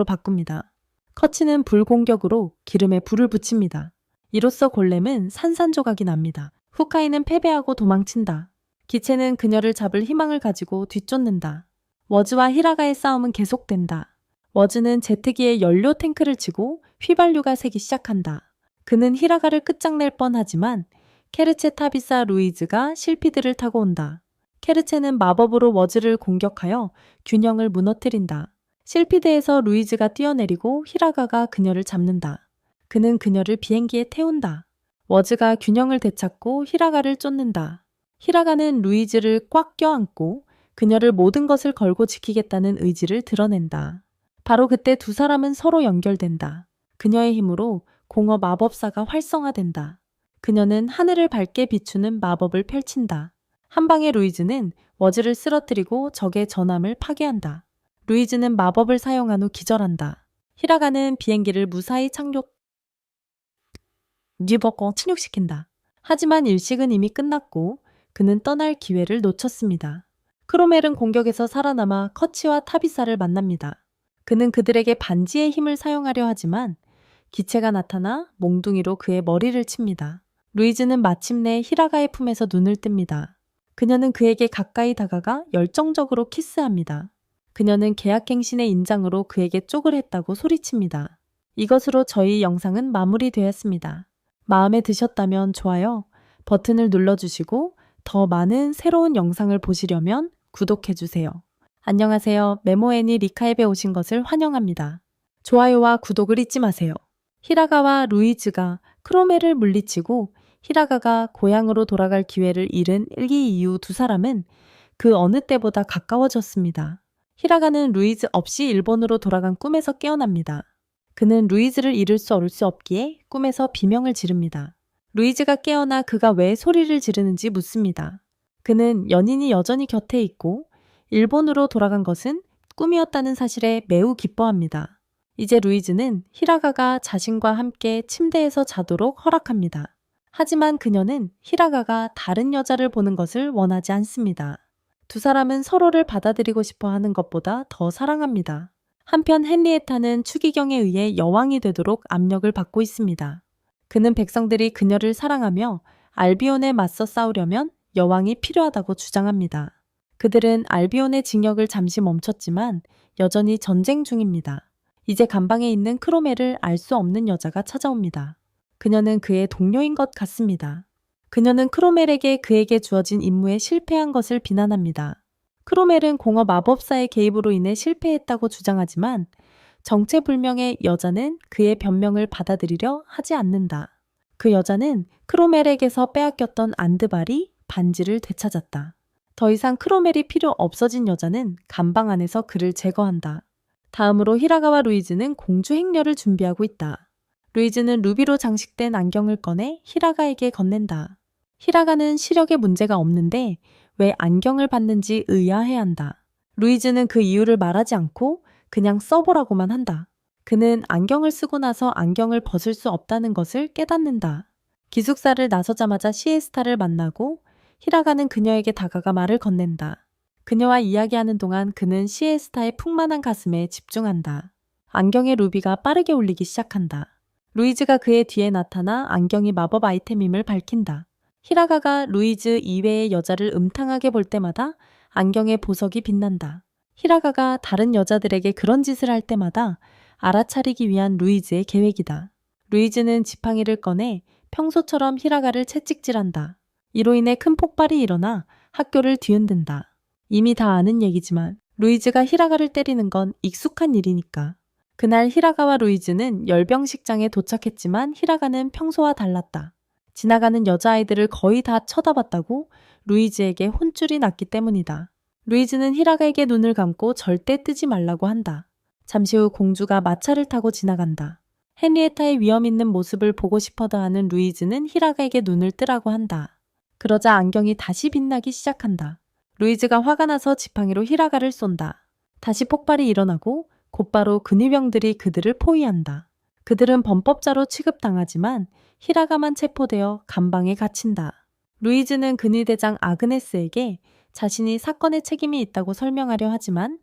A: 바꿉니다. 커치는 불 공격으로 기름에 불을 붙입니다. 이로써 골렘은 산산조각이 납니다. 후카이는 패배하고 도망친다. 기체는 그녀를 잡을 희망을 가지고 뒤쫓는다. 워즈와 히라가의 싸움은 계속된다. 워즈는 제트기에 연료 탱크를 치고 휘발유가 새기 시작한다. 그는 히라가를 끝장낼 뻔하지만 케르체, 타비사, 루이즈가 실피드를 타고 온다. 케르체는 마법으로 워즈를 공격하여 균형을 무너뜨린다. 실피드에서 루이즈가 뛰어내리고 히라가가 그녀를 잡는다. 그는 그녀를 비행기에 태운다. 워즈가 균형을 되찾고 히라가를 쫓는다. 히라가는 루이즈를 꽉 껴안고 그녀를 모든 것을 걸고 지키겠다는 의지를 드러낸다. 바로 그때 두 사람은 서로 연결된다. 그녀의 힘으로 공허 마법사가 활성화된다. 그녀는 하늘을 밝게 비추는 마법을 펼친다. 한 방에 루이즈는 워즈를 쓰러뜨리고 적의 전함을 파괴한다. 루이즈는 마법을 사용한 후 기절한다. 히라가는 비행기를 무사히 착륙시킨다. 하지만 일식은 이미 끝났고 그는 떠날 기회를 놓쳤습니다. 크로멜은 공격에서 살아남아 커치와 타비사를 만납니다. 그는 그들에게 반지의 힘을 사용하려 하지만 기체가 나타나 몽둥이로 그의 머리를 칩니다. 루이즈는 마침내 히라가의 품에서 눈을 뜹니다. 그녀는 그에게 가까이 다가가 열정적으로 키스합니다. 그녀는 계약갱신의 인장으로 그에게 쪽을 했다고 소리칩니다. 이것으로 저희 영상은 마무리되었습니다. 마음에 드셨다면 좋아요 버튼을 눌러주시고 더 많은 새로운 영상을 보시려면 구독해주세요. 안녕하세요. 메모애니 리카앱에 오신 것을 환영합니다. 좋아요와 구독을 잊지 마세요. 히라가와 루이즈가 크로멜을 물리치고 히라가가 고향으로 돌아갈 기회를 잃은 일기 이후 두 사람은 그 어느 때보다 가까워졌습니다. 히라가는 루이즈 없이 일본으로 돌아간 꿈에서 깨어납니다. 그는 루이즈를 잃을 수 없기에 꿈에서 비명을 지릅니다. 루이즈가 깨어나 그가 왜 소리를 지르는지 묻습니다. 그는 연인이 여전히 곁에 있고 일본으로 돌아간 것은 꿈이었다는 사실에 매우 기뻐합니다. 이제 루이즈는 히라가가 자신과 함께 침대에서 자도록 허락합니다. 하지만 그녀는 히라가가 다른 여자를 보는 것을 원하지 않습니다. 두 사람은 서로를 받아들이고 싶어 하는 것보다 더 사랑합니다. 한편 헨리에타는 추기경에 의해 여왕이 되도록 압력을 받고 있습니다. 그는 백성들이 그녀를 사랑하며 알비온에 맞서 싸우려면 여왕이 필요하다고 주장합니다. 그들은 알비온의 징역을 잠시 멈췄지만 여전히 전쟁 중입니다. 이제 감방에 있는 크로멜을 알 수 없는 여자가 찾아옵니다. 그녀는 그의 동료인 것 같습니다. 그녀는 크로멜에게 그에게 주어진 임무에 실패한 것을 비난합니다. 크로멜은 공허 마법사의 개입으로 인해 실패했다고 주장하지만 정체불명의 여자는 그의 변명을 받아들이려 하지 않는다. 그 여자는 크로멜에게서 빼앗겼던 안드바리 반지를 되찾았다. 더 이상 크로멜이 필요 없어진 여자는 감방 안에서 그를 제거한다. 다음으로 히라가와 루이즈는 공주 행렬을 준비하고 있다. 루이즈는 루비로 장식된 안경을 꺼내 히라가에게 건넨다. 히라가는 시력에 문제가 없는데 왜 안경을 받는지 의아해한다. 루이즈는 그 이유를 말하지 않고 그냥 써보라고만 한다. 그는 안경을 쓰고 나서 안경을 벗을 수 없다는 것을 깨닫는다. 기숙사를 나서자마자 시에스타를 만나고 히라가는 그녀에게 다가가 말을 건넨다. 그녀와 이야기하는 동안 그는 시에스타의 풍만한 가슴에 집중한다. 안경의 루비가 빠르게 울리기 시작한다. 루이즈가 그의 뒤에 나타나 안경이 마법 아이템임을 밝힌다. 히라가가 루이즈 이외의 여자를 음탕하게 볼 때마다 안경의 보석이 빛난다. 히라가가 다른 여자들에게 그런 짓을 할 때마다 알아차리기 위한 루이즈의 계획이다. 루이즈는 지팡이를 꺼내 평소처럼 히라가를 채찍질한다. 이로 인해 큰 폭발이 일어나 학교를 뒤흔든다. 이미 다 아는 얘기지만 루이즈가 히라가를 때리는 건 익숙한 일이니까. 그날 히라가와 루이즈는 열병식장에 도착했지만 히라가는 평소와 달랐다. 지나가는 여자아이들을 거의 다 쳐다봤다고 루이즈에게 혼쭐이 났기 때문이다. 루이즈는 히라가에게 눈을 감고 절대 뜨지 말라고 한다. 잠시 후 공주가 마차를 타고 지나간다. 헨리에타의 위험 있는 모습을 보고 싶어도 하는 루이즈는 히라가에게 눈을 뜨라고 한다. 그러자 안경이 다시 빛나기 시작한다. 루이즈가 화가 나서 지팡이로 히라가를 쏜다. 다시 폭발이 일어나고 곧바로 근위병들이 그들을 포위한다. 그들은 범법자로 취급당하지만 히라가만 체포되어 감방에 갇힌다. 루이즈는 근위대장 아그네스에게 자신이 사건에 책임이 있다고 설명하려 하지만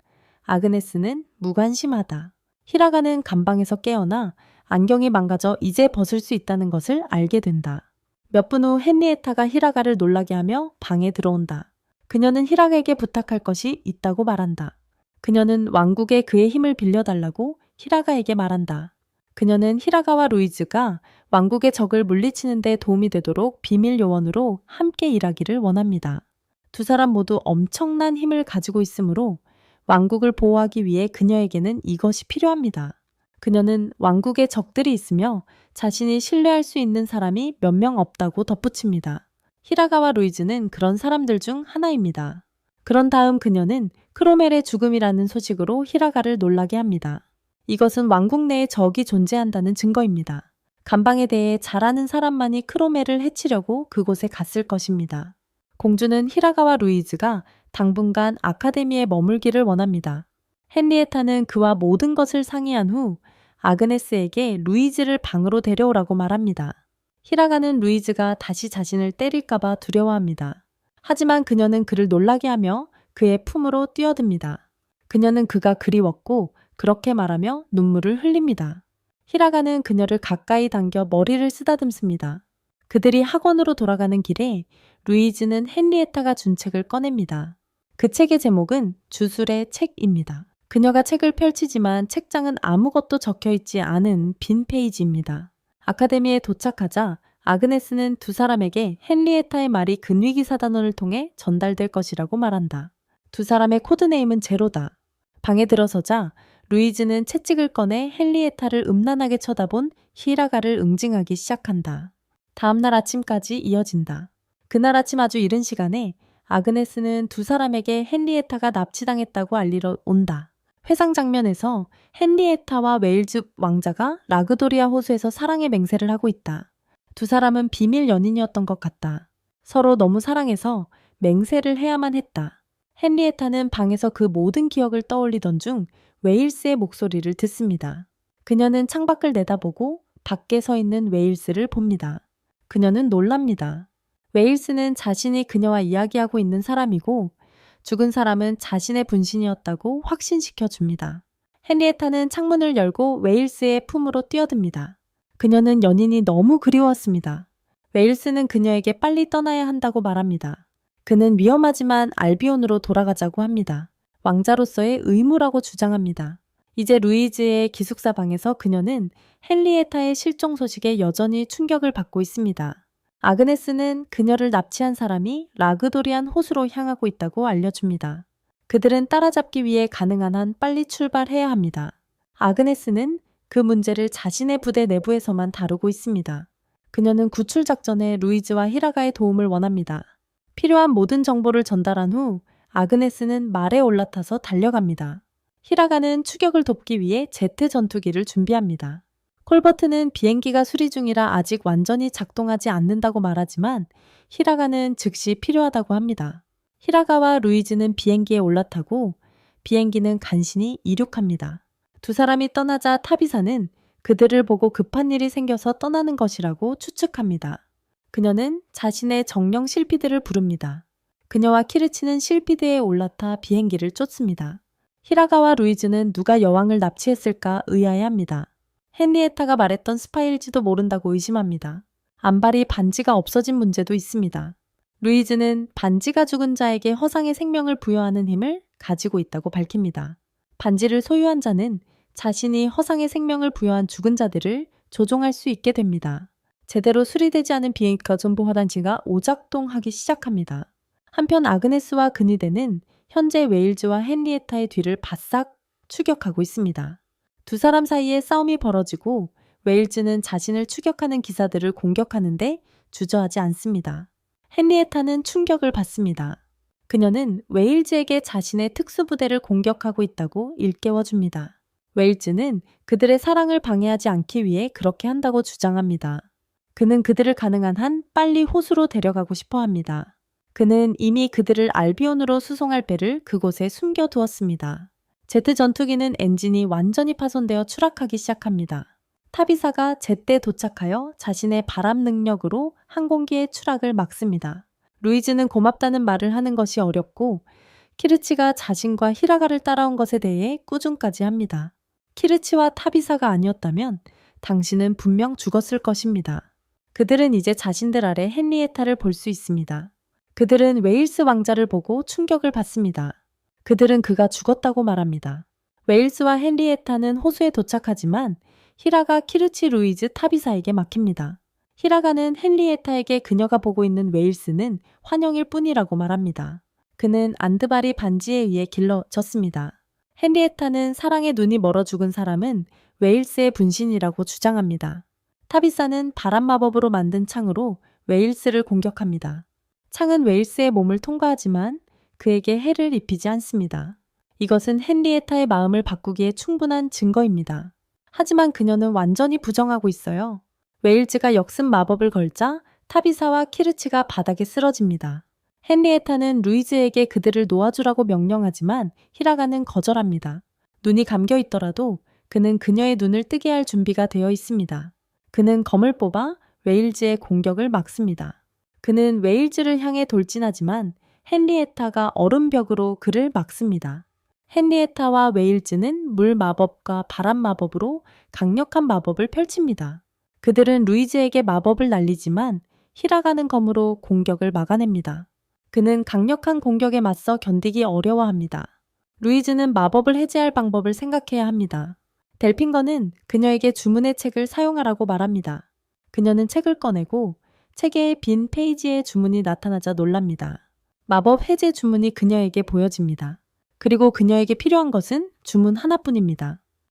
A: 아그네스는 무관심하다. 히라가는 감방에서 깨어나 안경이 망가져 이제 벗을 수 있다는 것을 알게 된다. 몇 분 후 헨리에타가 히라가를 놀라게 하며 방에 들어온다. 그녀는 히라가에게 부탁할 것이 있다고 말한다. 그녀는 왕국에 그의 힘을 빌려달라고 히라가에게 말한다. 그녀는 히라가와 루이즈가 왕국의 적을 물리치는 데 도움이 되도록 비밀 요원으로 함께 일하기를 원합니다. 두 사람 모두 엄청난 힘을 가지고 있으므로 왕국을 보호하기 위해 그녀에게는 이것이 필요합니다. 그녀는 왕국에 적들이 있으며 자신이 신뢰할 수 있는 사람이 몇 명 없다고 덧붙입니다. 히라가와 루이즈는 그런 사람들 중 하나입니다. 그런 다음 그녀는 크로멜의 죽음이라는 소식으로 히라가를 놀라게 합니다. 이것은 왕국 내에 적이 존재한다는 증거입니다. 감방에 대해 잘 아는 사람만이 크로멜을 해치려고 그곳에 갔을 것입니다. 공주는 히라가와 루이즈가 당분간 아카데미에 머물기를 원합니다. 헨리에타는 그와 모든 것을 상의한 후 아그네스에게 루이즈를 방으로 데려오라고 말합니다. 히라가는 루이즈가 다시 자신을 때릴까봐 두려워합니다. 하지만 그녀는 그를 놀라게 하며 그의 품으로 뛰어듭니다. 그녀는 그가 그리웠고 그렇게 말하며 눈물을 흘립니다. 히라가는 그녀를 가까이 당겨 머리를 쓰다듬습니다. 그들이 학원으로 돌아가는 길에 루이즈는 헨리에타가 준 책을 꺼냅니다. 그 책의 제목은 주술의 책입니다. 그녀가 책을 펼치지만 책장은 아무것도 적혀있지 않은 빈 페이지입니다. 아카데미에 도착하자 아그네스는 두 사람에게 헨리에타의 말이 근위기사단원을 통해 전달될 것이라고 말한다. 두 사람의 코드네임은 제로다. 방에 들어서자 루이즈는 채찍을 꺼내 헨리에타를 음란하게 쳐다본 히라가를 응징하기 시작한다. 다음날 아침까지 이어진다. 그날 아침 아주 이른 시간에 아그네스는 두 사람에게 헨리에타가 납치당했다고 알리러 온다. 회상 장면에서 헨리에타와 웨일즈 왕자가 라그도리아 호수에서 사랑의 맹세를 하고 있다. 두 사람은 비밀 연인이었던 것 같다. 서로 너무 사랑해서 맹세를 해야만 했다. 헨리에타는 방에서 그 모든 기억을 떠올리던 중 웨일스의 목소리를 듣습니다. 그녀는 창밖을 내다보고 밖에 서 있는 웨일스를 봅니다. 그녀는 놀랍니다. 웨일스는 자신이 그녀와 이야기하고 있는 사람이고 죽은 사람은 자신의 분신이었다고 확신시켜 줍니다. 헨리에타는 창문을 열고 웨일스의 품으로 뛰어듭니다. 그녀는 연인이 너무 그리웠습니다. 웨일스는 그녀에게 빨리 떠나야 한다고 말합니다. 그는 위험하지만 알비온으로 돌아가자고 합니다. 왕자로서의 의무라고 주장합니다. 이제 루이즈의 기숙사 방에서 그녀는 헨리에타의 실종 소식에 여전히 충격을 받고 있습니다. 아그네스는 그녀를 납치한 사람이 라그도리안 호수로 향하고 있다고 알려줍니다. 그들은 따라잡기 위해 가능한 한 빨리 출발해야 합니다. 아그네스는 그 문제를 자신의 부대 내부에서만 다루고 있습니다. 그녀는 구출 작전에 루이즈와 히라가의 도움을 원합니다. 필요한 모든 정보를 전달한 후 아그네스는 말에 올라타서 달려갑니다. 히라가는 추격을 돕기 위해 제트 전투기를 준비합니다. 콜버트는 비행기가 수리 중이라 아직 완전히 작동하지 않는다고 말하지만 히라가는 즉시 필요하다고 합니다. 히라가와 루이즈는 비행기에 올라타고 비행기는 간신히 이륙합니다. 두 사람이 떠나자 타비사는 그들을 보고 급한 일이 생겨서 떠나는 것이라고 추측합니다. 그녀는 자신의 정령 실피드를 부릅니다. 그녀와 키르치는 실피드에 올라타 비행기를 쫓습니다. 히라가와 루이즈는 누가 여왕을 납치했을까 의아해합니다. 헨리에타가 말했던 스파일지도 모른다고 의심합니다. 안발이 반지가 없어진 문제도 있습니다. 루이즈는 반지가 죽은 자에게 허상의 생명을 부여하는 힘을 가지고 있다고 밝힙니다. 반지를 소유한 자는 자신이 허상의 생명을 부여한 죽은 자들을 조종할 수 있게 됩니다. 제대로 수리되지 않은 비행기가 존버 화단지가 오작동하기 시작합니다. 한편 아그네스와 근위대는 현재 웨일즈와 헨리에타의 뒤를 바싹 추격하고 있습니다. 두 사람 사이에 싸움이 벌어지고 웨일즈는 자신을 추격하는 기사들을 공격하는데 주저하지 않습니다. 헨리에타는 충격을 받습니다. 그녀는 웨일즈에게 자신의 특수부대를 공격하고 있다고 일깨워줍니다. 웨일즈는 그들의 사랑을 방해하지 않기 위해 그렇게 한다고 주장합니다. 그는 그들을 가능한 한 빨리 호수로 데려가고 싶어 합니다. 그는 이미 그들을 알비온으로 수송할 배를 그곳에 숨겨두었습니다. 제트 전투기는 엔진이 완전히 파손되어 추락하기 시작합니다. 타비사가 제때 도착하여 자신의 바람 능력으로 항공기의 추락을 막습니다. 루이즈는 고맙다는 말을 하는 것이 어렵고 키르치가 자신과 히라가를 따라온 것에 대해 꾸중까지 합니다. 키르치와 타비사가 아니었다면 당신은 분명 죽었을 것입니다. 그들은 이제 자신들 아래 헨리에타를 볼 수 있습니다. 그들은 웨일스 왕자를 보고 충격을 받습니다. 그들은 그가 죽었다고 말합니다. 웨일스와 헨리에타는 호수에 도착하지만 히라가 키르치 루이즈 타비사에게 막힙니다. 히라가는 헨리에타에게 그녀가 보고 있는 웨일스는 환영일 뿐이라고 말합니다. 그는 안드바리 반지에 의해 길러졌습니다. 헨리에타는 사랑의 눈이 멀어 죽은 사람은 웨일스의 분신이라고 주장합니다. 타비사는 바람 마법으로 만든 창으로 웨일스를 공격합니다. 창은 웨일스의 몸을 통과하지만 그에게 해를 입히지 않습니다. 이것은 헨리에타의 마음을 바꾸기에 충분한 증거입니다. 하지만 그녀는 완전히 부정하고 있어요. 웨일즈가 역습 마법을 걸자 타비사와 키르치가 바닥에 쓰러집니다. 헨리에타는 루이즈에게 그들을 놓아주라고 명령하지만 히라가는 거절합니다. 눈이 감겨 있더라도 그는 그녀의 눈을 뜨게 할 준비가 되어 있습니다. 그는 검을 뽑아 웨일즈의 공격을 막습니다. 그는 웨일즈를 향해 돌진하지만 헨리에타가 얼음벽으로 그를 막습니다. 헨리에타와 웨일즈는 물 마법과 바람 마법으로 강력한 마법을 펼칩니다. 그들은 루이즈에게 마법을 날리지만 히라가는 검으로 공격을 막아냅니다. 그는 강력한 공격에 맞서 견디기 어려워합니다. 루이즈는 마법을 해제할 방법을 생각해야 합니다. 델핑거는 그녀에게 주문의 책을 사용하라고 말합니다. 그녀는 책을 꺼내고 책의 빈 페이지에 주문이 나타나자 놀랍니다. 마법 해제 주문이 그녀에게 보여집니다. 그리고 그녀에게 필요한 것은 주문 하나뿐입니다.